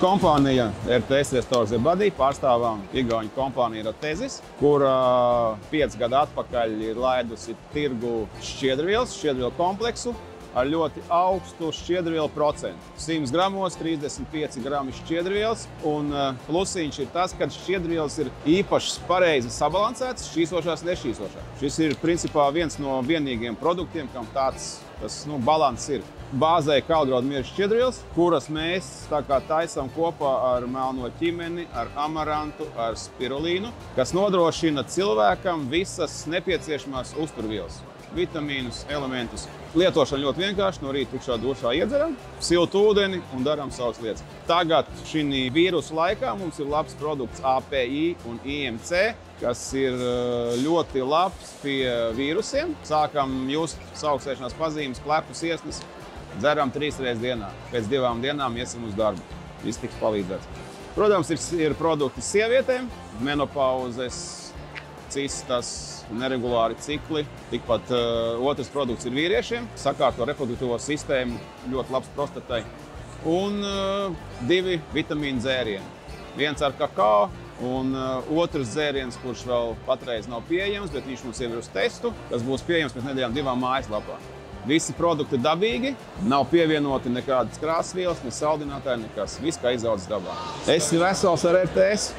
Kompānija RTS Restores Body pārstāvām igauņu kompānija Rotezis, kur 5 gadu atpakaļ ir laidusi tirgu šķiedrvielu kompleksu ar ļoti augstu šķiedrvielu procentu. 100 gramos 35 grami šķiedrvielas, un plusiņš ir tas, ka šķiedrvielas ir īpaši pareizi sabalansētas, šķīsošās, nešķīsošās. Šis ir principā viens no vienīgiem produktiem, kam tas balans ir. Bāzē kaldrodu miežu šķiedrvielas, kuras mēs taisām kopā ar melno ķimeni, ar amarantu, ar spirulīnu, kas nodrošina cilvēkam visas nepieciešamās uzturvielas, vitamīnus, elementus. Lietošana ļoti vienkārši, no rīta tukšā dušā iedzeram, siltu ūdeni un darām savas lietas. Tagad šī vīrusu laikā mums ir labs produkts API un IMC, kas ir ļoti labs pie vīrusiem. Sākam just saaugstēšanās pazīmes, klepus, iesnas, dzeram 3 reizes dienā. Pēc 2 dienām iesim uz darbu. Viss tiks palīdzēts. Protams, ir produkti sievietēm, menopauzes, cistas, neregulāri cikli. Tikpat otrs produkts ir vīriešiem, sakārto reproduktīvo sistēmu, ļoti labs prostatai. Un 2 vitamīnu dzērieni. Viens ar kakao un otrs dzēriens, kurš vēl patreiz nav pieejams, bet viņš mums jau ir uz testu, kas būs pieejams pēc nedēļām 2 mājaslapā. Visi produkti dabīgi, nav pievienoti nekādas krāsvielas, ne saldinātāji, nekas. Viss kā izaudzis dabā. Esi vesels ar RTS?